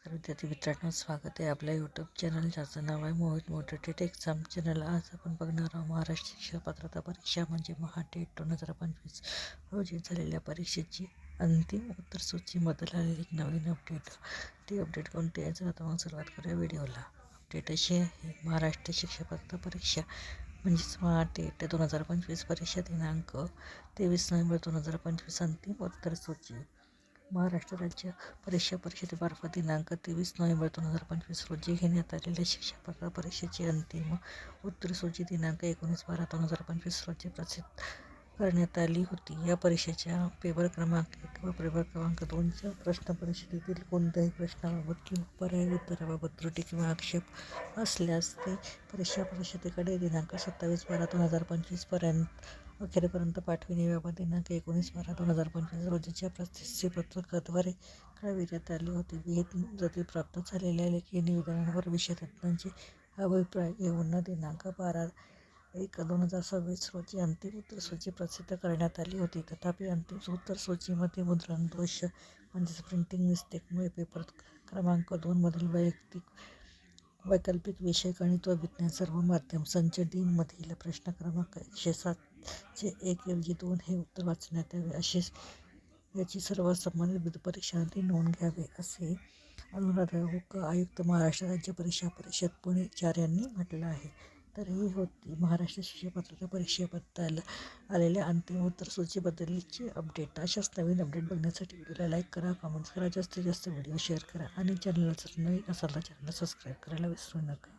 नमस्कार विद्यार्थी मित्रांनो, स्वागत आहे आपल्या यूट्यूब चॅनल ज्याचं नाव आहे मोहित मोटिवेटेड एक्झाम चॅनल. आज आपण बघणार आहोत महाराष्ट्र शिक्षक पात्रता परीक्षा म्हणजे महाटेट 2025 रोजी झालेल्या परीक्षेची अंतिम उत्तर सूचीमध्ये आलेली एक नवीन अपडेट. ती अपडेट कोणती आहे जर आता मग सुरुवात करूया व्हिडिओला. अपडेट अशी आहे, महाराष्ट्र शिक्षक पात्रता परीक्षा म्हणजेच महाटेट 2025 परीक्षा दिनांक 23 नोव्हेंबर 2025 अंतिम उत्तर सूची. महाराष्ट्र राज्य परीक्षा परिषदेमार्फत दिनांक 23 नोव्हेंबर 2025 रोजी घेण्यात आलेल्या शिक्षक पात्रता परीक्षेची अंतिम उत्तरसूची दिनांक 19/12/2025 रोजी प्रसिद्ध करण्यात आली होती. या परीक्षेच्या पेपर क्रमांक 1 व पेपर क्रमांक 2च्या प्रश्न परिषदेतील कोणत्याही प्रश्नाबाबत किंवा पर्यायी उत्तराबाबत त्रुटी किंवा आक्षेप असल्यास ते परीक्षा परिषदेकडे दिनांक 27/12/2025 अखेरपर्यंत पाठविण्याबाबत दिनांक 19/12/2025 रोजीच्या प्रसिद्धीपत्रकाद्वारे कळविण्यात आली होती. विहित जरी प्राप्त झालेल्या लेखी निवेदनांवर विषय तज्ज्ञांचे अभिप्राय घेऊन दिनांक 12/1/2026 रोजी अंतिम उत्तरसूची प्रसिद्ध करण्यात आली होती. तथापि अंतिम उत्तरसूचीमध्ये मुद्रण दोष म्हणजेच प्रिंटिंग मिस्टेकमुळे पेपर क्रमांक 2 मधील वैकल्पिक विषय गणित व विज्ञान सर्व माध्यम संच D मधील प्रश्न क्रमांक 107 1 ऐवजी 2 हे उत्तर वाचण्यात यावे याची सर्व संबंधित परीक्षार्थी नोंद घ्यावी, असे अनुराधायक आयुक्त महाराष्ट्र राज्य परीक्षा परिषद पुणे 4 यांनी म्हटलं आहे. तर ही होती महाराष्ट्र शिक्षक पात्रता परीक्षेबद्दल आलेल्या अंतिम उत्तरसूचीबद्दलची अपडेट. अशाच नवीन अपडेट बघण्यासाठी व्हिडिओला लाईक करा, कमेंट्स करा, जास्तीत जास्त व्हिडिओ शेअर करा आणि चॅनलला जर नवीन असाल तर चॅनलला सबस्क्राईब करायला विसरू नका.